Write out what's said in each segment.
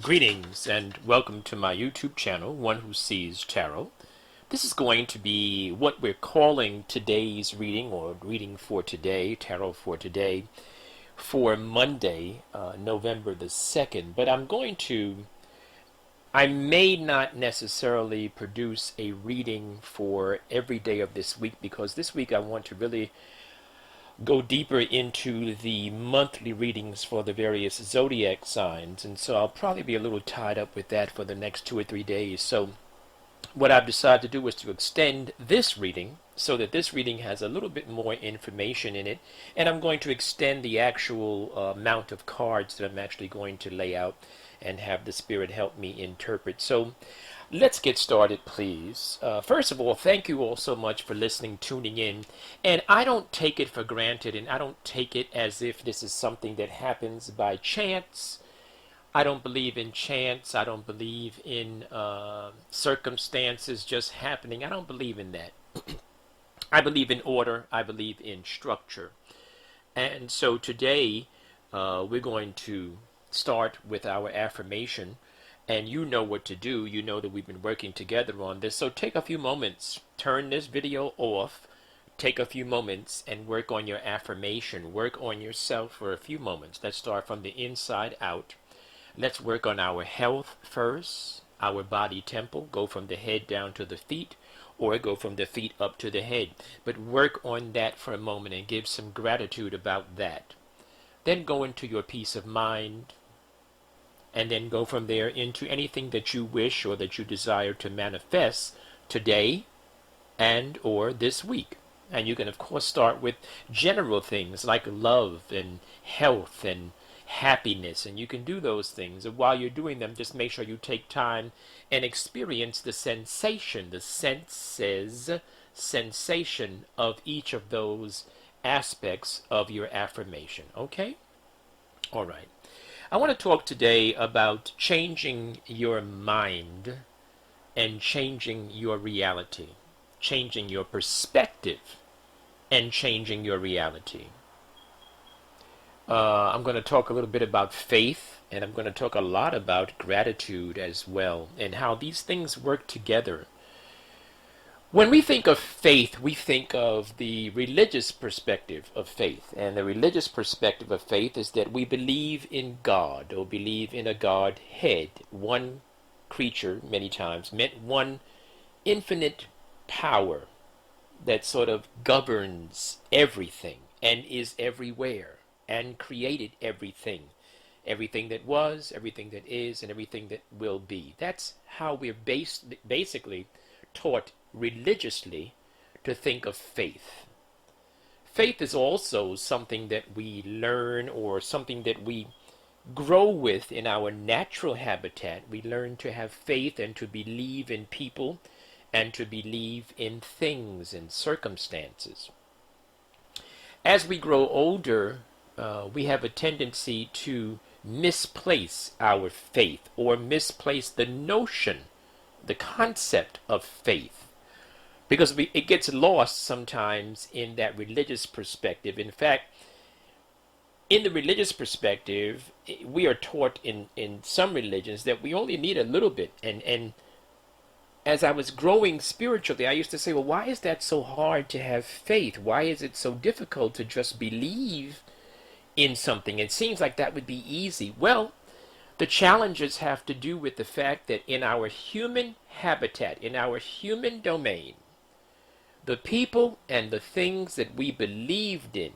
Greetings and welcome to my YouTube channel, One Who Sees Tarot. This is going to be what we're calling today's reading, or reading for today, tarot for today, for Monday, November the 2nd. But I may not necessarily produce a reading for every day of this week, because this week I want to really go deeper into the monthly readings for the various zodiac signs, and so I'll probably be a little tied up with that for the next 2 or 3 days. So what I've decided to do is to extend this reading so that this reading has a little bit more information in it, and I'm going to extend the actual amount of cards that I'm actually going to lay out and have the Spirit help me interpret. So let's get started, please. First of all, thank you all so much for listening, tuning in. And I don't take it for granted, and I don't take it as if this is something that happens by chance. I don't believe in chance. I don't believe in circumstances just happening. I don't believe in that. I believe in order. I believe in structure. And so today, we're going to start with our affirmation. And you know what to do. You know that we've been working together on this. So take a few moments, turn this video off, take a few moments and work on your affirmation. Work on yourself for a few moments. Let's start from the inside out. Let's work on our health first, our body temple. Go from the head down to the feet, or go from the feet up to the head. But work on that for a moment and give some gratitude about that. Then go into your peace of mind, and then go from there into anything that you wish or that you desire to manifest today and or this week. And you can of course start with general things like love and health and happiness, and you can do those things. And while you're doing them, just make sure you take time and experience the sensation, the sensation of each of those aspects of your affirmation. Okay? All right. I want to talk today about changing your mind and changing your reality, changing your perspective and changing your reality. I'm going to talk a little bit about faith, and I'm going to talk a lot about gratitude as well, and how these things work together. When we think of faith, we think of the religious perspective of faith. And the religious perspective of faith is that we believe in God, or believe in a Godhead. One creature, many times, meant one infinite power that sort of governs everything and is everywhere and created everything. Everything that was, everything that is, and everything that will be. That's how we're basically taught religiously to think of faith. Faith is also something that we learn, or something that we grow with in our natural habitat. We learn to have faith and to believe in people and to believe in things and circumstances. As we grow older, we have a tendency to misplace our faith, or misplace the notion, the concept of faith, because it gets lost sometimes in that religious perspective. In fact, in the religious perspective, we are taught in some religions that we only need a little bit. And as I was growing spiritually, I used to say, well, why is that so hard to have faith? Why is it so difficult to just believe in something? It seems like that would be easy. Well, the challenges have to do with the fact that in our human habitat, in our human domain, the people and the things that we believed in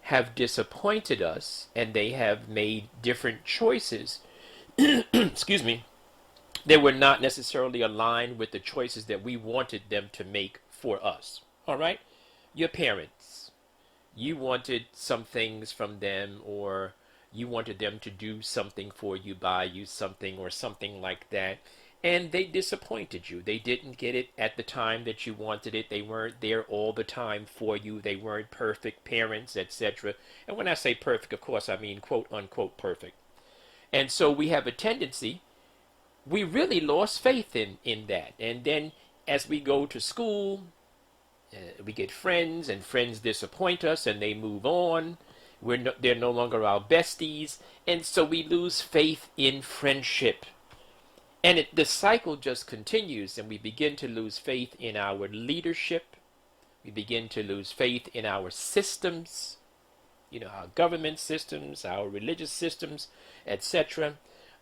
have disappointed us, and they have made different choices, excuse me, that were not necessarily aligned with the choices that we wanted them to make for us. All right? Your parents, you wanted some things from them, or you wanted them to do something for you, buy you something or something like that, and they disappointed you. They didn't get it at the time that you wanted it. They weren't there all the time for you. They weren't perfect parents, etc. And when I say perfect, of course, I mean quote unquote perfect. And so we have a tendency, we really lost faith in that. And then as we go to school, we get friends, and friends disappoint us and they move on. They're no longer our besties, and so we lose faith in friendship. And the cycle just continues, and we begin to lose faith in our leadership. We begin to lose faith in our systems, our government systems, our religious systems, etc.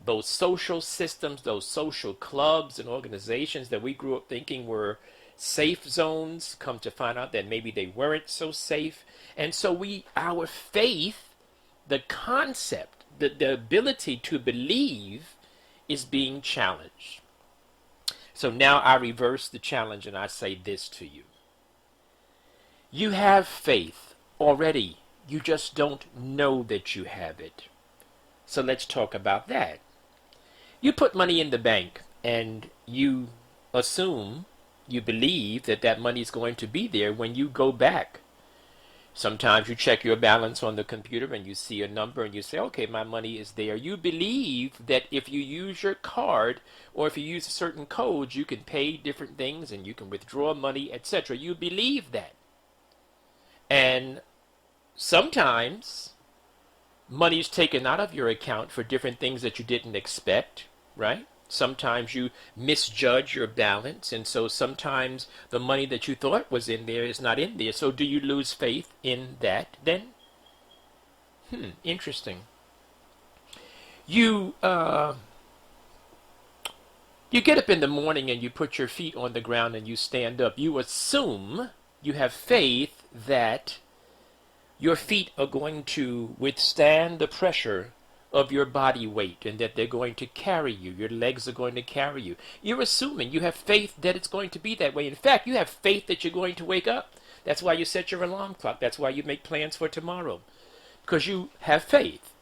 Those social systems, those social clubs and organizations that we grew up thinking were safe zones, come to find out that maybe they weren't so safe. And so our faith, the concept, the ability to believe is being challenged. So now I reverse the challenge and I say this to you. You have faith already. You just don't know that you have it. So let's talk about that. You put money in the bank and you assume, you believe that money is going to be there when you go back. Sometimes you check your balance on the computer and you see a number and you say, okay, my money is there. You believe that if you use your card or if you use certain codes, you can pay different things and you can withdraw money, etc. You believe that. And sometimes money is taken out of your account for different things that you didn't expect, right? Sometimes you misjudge your balance, and so sometimes the money that you thought was in there is not in there. So do you lose faith in that then? Interesting. You get up in the morning and you put your feet on the ground and you stand up. You assume, you have faith that your feet are going to withstand the pressure of your body weight and that they're going to carry you. Your legs are going to carry you. You're assuming, you have faith that it's going to be that way. In fact, you have faith that you're going to wake up. That's why you set your alarm clock. That's why you make plans for tomorrow. Because you have faith.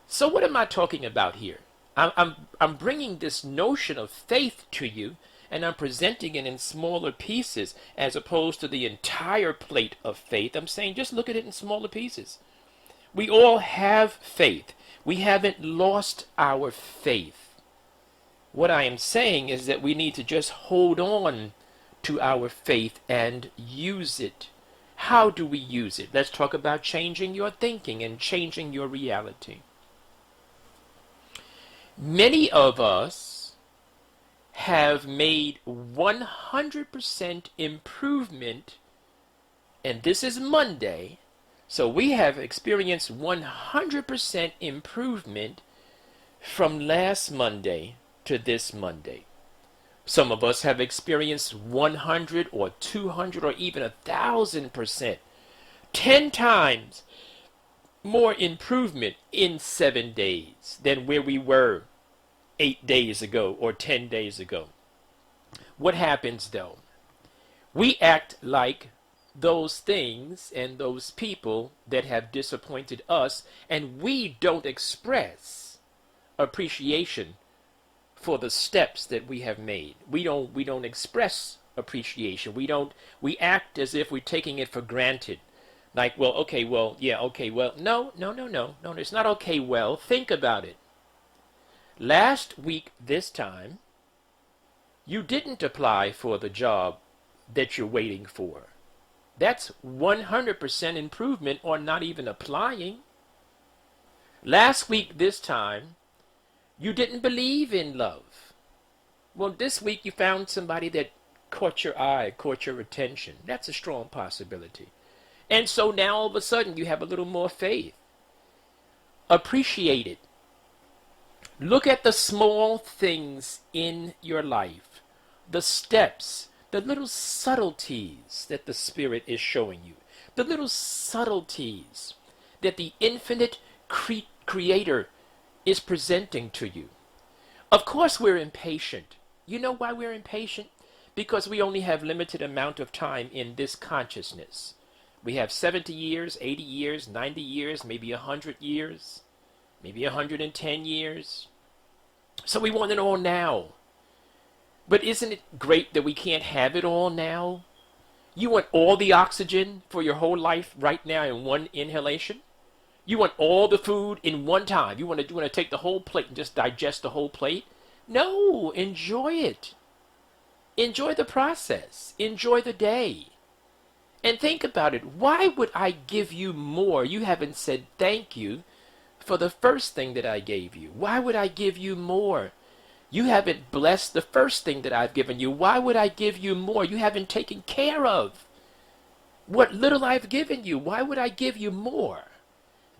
So what am I talking about here? I'm bringing this notion of faith to you, and I'm presenting it in smaller pieces as opposed to the entire plate of faith. I'm saying just look at it in smaller pieces. We all have faith. We haven't lost our faith. What I am saying is that we need to just hold on to our faith and use it. How do we use it? Let's talk about changing your thinking and changing your reality. Many of us have made 100% improvement, and this is Monday. So we have experienced 100% improvement from last Monday to this Monday. Some of us have experienced 100 or 200 or even 1,000%, 10 times more improvement in 7 days than where we were 8 days ago or 10 days ago. What happens though? We act like those things and those people that have disappointed us, and we don't express appreciation for the steps that we have made. We don't express appreciation. We act as if we're taking it for granted. Like, well, okay, well, yeah, okay, well, no, it's not okay, well, think about it. Last week, this time, you didn't apply for the job that you're waiting for. That's 100% improvement on not even applying. Last week, this time, you didn't believe in love. Well, this week you found somebody that caught your eye, caught your attention. That's a strong possibility. And so now all of a sudden you have a little more faith. Appreciate it. Look at the small things in your life, the steps, the little subtleties that the Spirit is showing you, the little subtleties that the infinite Creator is presenting to you. Of course we're impatient. You know why we're impatient? Because we only have limited amount of time in this consciousness. We have 70 years, 80 years, 90 years, maybe 100 years, maybe 110 years. So we want it all now. But isn't it great that we can't have it all now? You want all the oxygen for your whole life right now in one inhalation? You want all the food in one time? You want to take the whole plate and just digest the whole plate? No, enjoy it. Enjoy the process. Enjoy the day. And think about it. Why would I give you more? You haven't said thank you for the first thing that I gave you. Why would I give you more? You haven't blessed the first thing that I've given you. Why would I give you more? You haven't taken care of what little I've given you. Why would I give you more?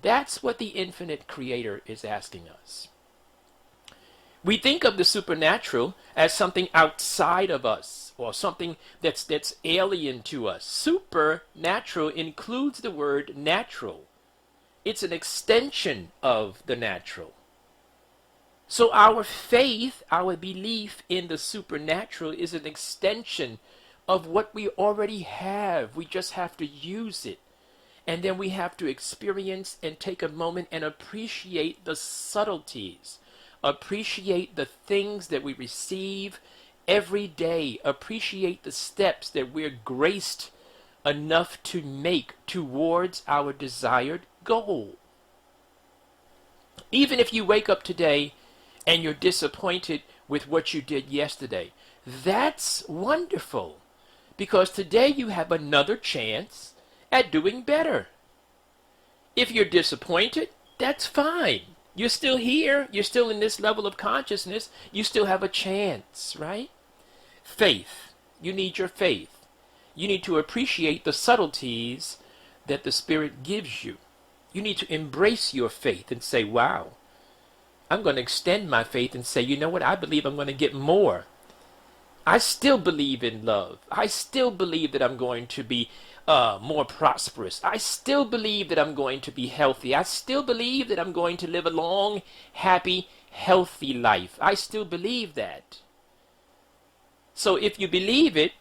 That's what the infinite creator is asking us. We think of the supernatural as something outside of us or something that's alien to us. Supernatural includes the word natural. It's an extension of the natural. So our faith, our belief in the supernatural is an extension of what we already have. We just have to use it. And then we have to experience and take a moment and appreciate the subtleties. Appreciate the things that we receive every day. Appreciate the steps that we're graced enough to make towards our desired goal. Even if you wake up today and you're disappointed with what you did yesterday, that's wonderful, because today you have another chance at doing better. If you're disappointed, that's fine. You're still here. You're still in this level of consciousness. You still have a chance, right? Faith. You need your faith. You need to appreciate the subtleties that the Spirit gives you. You need to embrace your faith and say, wow, I'm going to extend my faith and say, you know what? I believe I'm going to get more. I still believe in love. I still believe that I'm going to be more prosperous. I still believe that I'm going to be healthy. I still believe that I'm going to live a long, happy, healthy life. I still believe that. So if you believe it,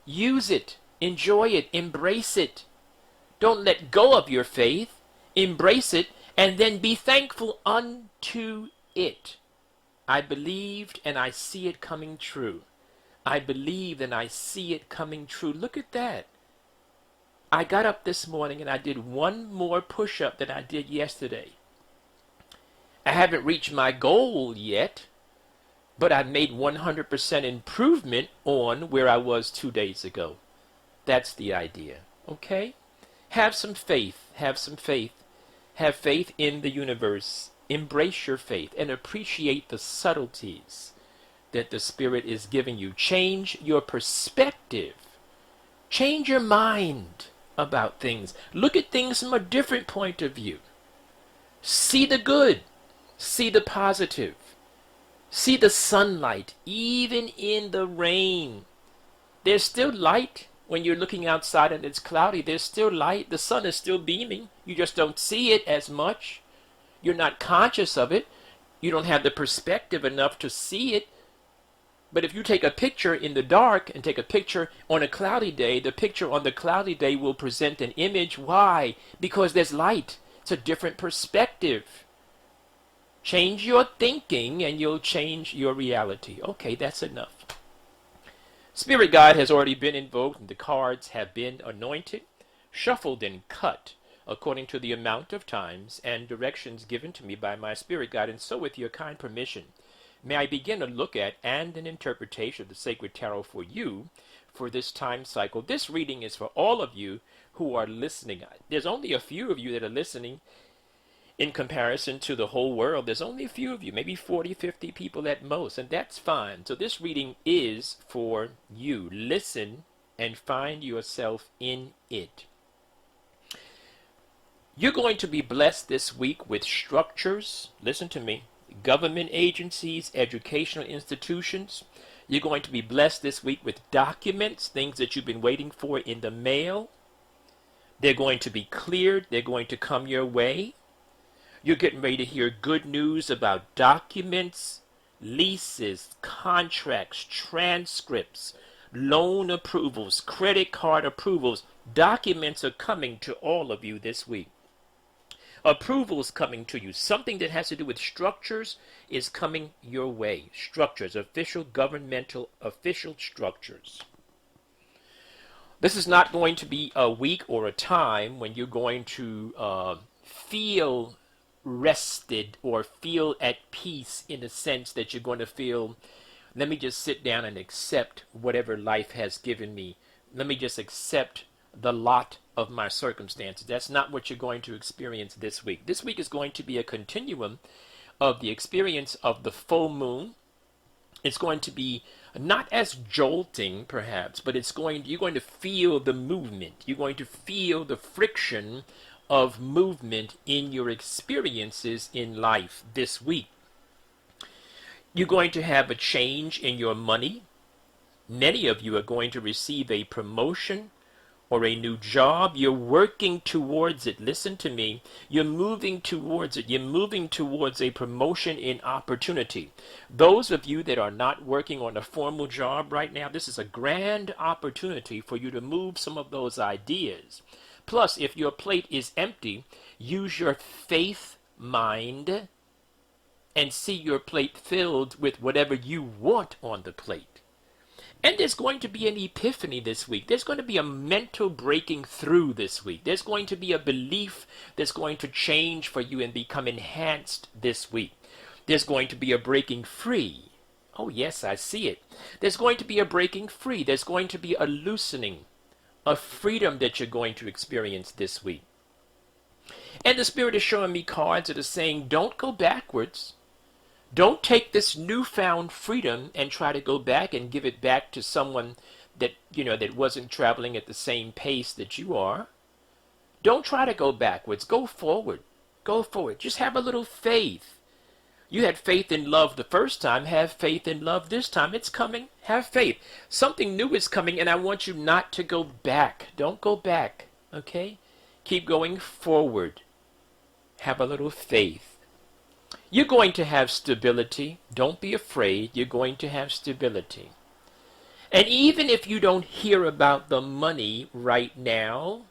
use it, enjoy it, embrace it. Don't let go of your faith. Embrace it, and then be thankful unto it. I believed and I see it coming true. I believed and I see it coming true. Look at that. I got up this morning and I did one more push-up than I did yesterday. I haven't reached my goal yet, but I made 100% improvement on where I was 2 days ago. That's the idea, okay? Have some faith. Have some faith. Have faith in the universe. Embrace your faith and appreciate the subtleties that the Spirit is giving you. Change your perspective. Change your mind about things. Look at things from a different point of view. See the good. See the positive. See the sunlight, even in the rain. There's still light. When you're looking outside and it's cloudy, there's still light. The sun is still beaming. You just don't see it as much. You're not conscious of it. You don't have the perspective enough to see it. But if you take a picture in the dark and take a picture on a cloudy day, the picture on the cloudy day will present an image. Why? Because there's light. It's a different perspective. Change your thinking and you'll change your reality. Okay, that's enough. Spirit guide has already been invoked and the cards have been anointed, shuffled and cut according to the amount of times and directions given to me by my spirit guide. And so with your kind permission, may I begin a look at and an interpretation of the Sacred Tarot for you for this time cycle. This reading is for all of you who are listening. There's only a few of you that are listening in comparison to the whole world. There's only a few of you, maybe 40, 50 people at most, and that's fine. So this reading is for you. Listen and find yourself in it. You're going to be blessed this week with structures. Listen to me. Government agencies, educational institutions. You're going to be blessed this week with documents, things that you've been waiting for in the mail. They're going to be cleared. They're going to come your way. You're getting ready to hear good news about documents, leases, contracts, transcripts, loan approvals, credit card approvals. Documents are coming to all of you this week. Approvals coming to you. Something that has to do with structures is coming your way. Structures, official, governmental, official structures. This is not going to be a week or a time when you're going to feel rested or feel at peace, in the sense that you're going to feel, let me just sit down and accept whatever life has given me. Let me just accept the lot of my circumstances. That's not what you're going to experience this week. This week is going to be a continuum of the experience of the full moon. It's going to be not as jolting, perhaps, but you're going to feel the movement. You're going to feel the friction of movement in your experiences in life this week. You're going to have a change in your money. Many of you are going to receive a promotion or a new job. You're working towards it. Listen to me. You're moving towards it. You're moving towards a promotion in opportunity. Those of you that are not working on a formal job right now, this is a grand opportunity for you to move some of those ideas. Plus, if your plate is empty, use your faith mind and see your plate filled with whatever you want on the plate. And there's going to be an epiphany this week. There's going to be a mental breaking through this week. There's going to be a belief that's going to change for you and become enhanced this week. There's going to be a breaking free. Oh, yes, I see it. There's going to be a breaking free. There's going to be a loosening, a freedom that you're going to experience this week. And the Spirit is showing me cards that are saying, don't go backwards. Don't take this newfound freedom and try to go back and give it back to someone that, that wasn't traveling at the same pace that you are. Don't try to go backwards. Go forward. Go forward. Just have a little faith. You had faith in love the first time. Have faith in love this time. It's coming. Have faith. Something new is coming, and I want you not to go back. Don't go back, okay? Keep going forward. Have a little faith. You're going to have stability. Don't be afraid. You're going to have stability. And even if you don't hear about the money right now,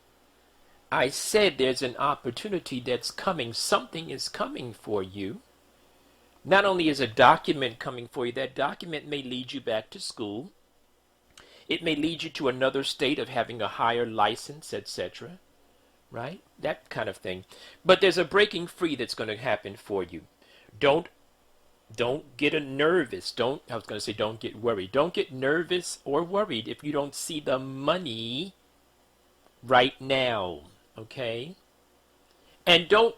I said there's an opportunity that's coming. Something is coming for you. Not only is a document coming for you, that document may lead you back to school. It may lead you to another state of having a higher license, etc. Right? That kind of thing. But there's a breaking free that's going to happen for you. Don't get nervous. Don't get worried. Don't get nervous or worried if you don't see the money right now, okay? And don't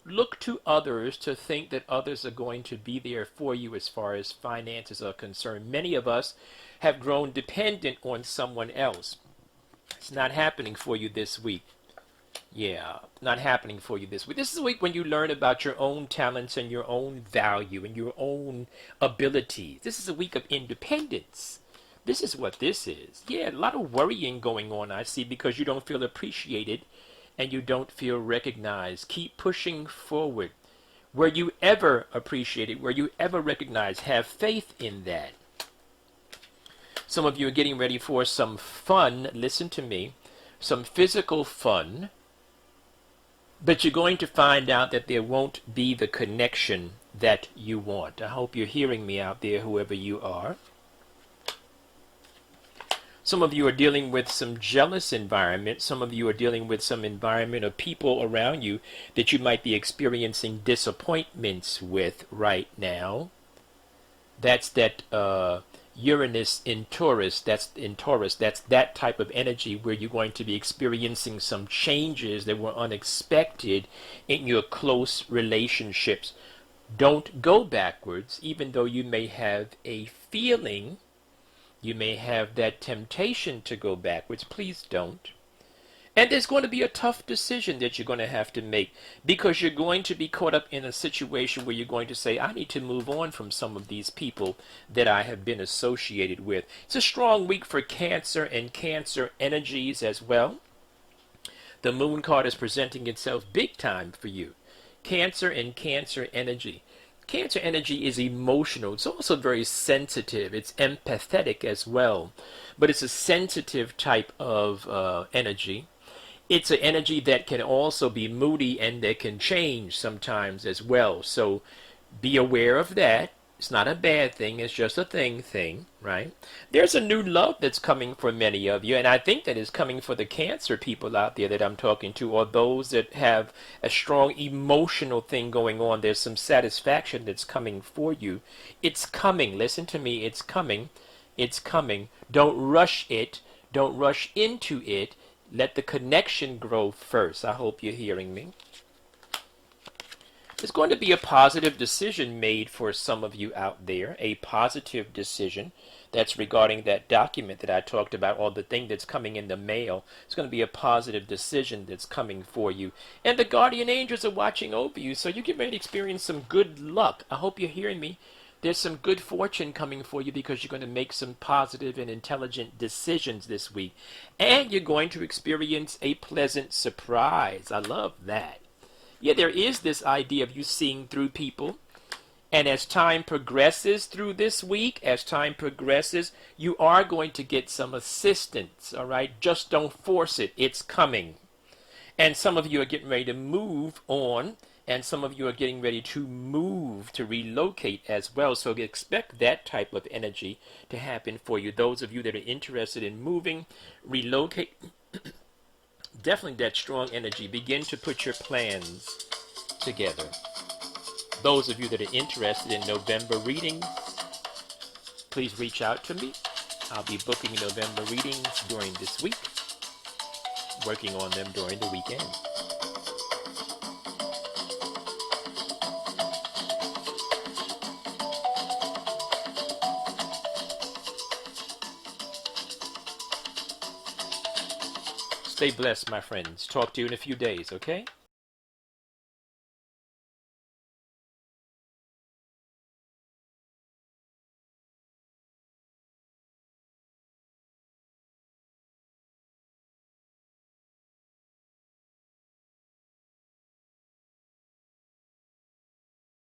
look to others to think that others are going to be there for you as far as finances are concerned. Many of us have grown dependent on someone else. It's not happening for you this week. Yeah, not happening for you this week. This is a week when you learn about your own talents and your own value and your own abilities. This is a week of independence. This is what this is. Yeah, a lot of worrying going on, I see, because you don't feel appreciated and you don't feel recognized. Keep pushing forward. Were you ever appreciated? Were you ever recognized? Have faith in that. Some of you are getting ready for some fun. Listen to me. Some physical fun. But you're going to find out that there won't be the connection that you want. I hope you're hearing me out there, whoever you are. Some of you are dealing with some jealous environment. Some of you are dealing with some environment of people around you that you might be experiencing disappointments with right now. That's that Uranus in Taurus. That's that type of energy where you're going to be experiencing some changes that were unexpected in your close relationships. Don't go backwards, even though you may have a feeling, you may have that temptation to go backwards. Please don't. And there's going to be a tough decision that you're going to have to make, because you're going to be caught up in a situation where you're going to say, I need to move on from some of these people that I have been associated with. It's a strong week for Cancer and Cancer energies as well. The Moon card is presenting itself big time for you. Cancer and Cancer energy. Cancer energy is emotional. It's also very sensitive. It's empathetic as well. But it's a sensitive type of energy. It's an energy that can also be moody and that can change sometimes as well. So be aware of that. It's not a bad thing. It's just a thing, right? There's a new love that's coming for many of you. And I think that is coming for the Cancer people out there that I'm talking to, or those that have a strong emotional thing going on. There's some satisfaction that's coming for you. It's coming. Listen to me. It's coming. It's coming. Don't rush it. Don't rush into it. Let the connection grow first. I hope you're hearing me. There's going to be a positive decision made for some of you out there, a positive decision that's regarding that document that I talked about, or the thing that's coming in the mail. It's going to be a positive decision that's coming for you. And the guardian angels are watching over you, so you get ready to experience some good luck. I hope you're hearing me. There's some good fortune coming for you because you're going to make some positive and intelligent decisions this week. And you're going to experience a pleasant surprise. I love that. Yeah, there is this idea of you seeing through people. And as time progresses through this week, as time progresses, you are going to get some assistance, all right? Just don't force it. It's coming. And some of you are getting ready to move on, and some of you are getting ready to move, to relocate as well. So expect that type of energy to happen for you. Those of you that are interested in moving, relocate, definitely that strong energy. Begin to put your plans together. Those of you that are interested in November readings, please reach out to me. I'll be booking November readings during this week, working on them during the weekend. Stay blessed, my friends. Talk to you in a few days, okay?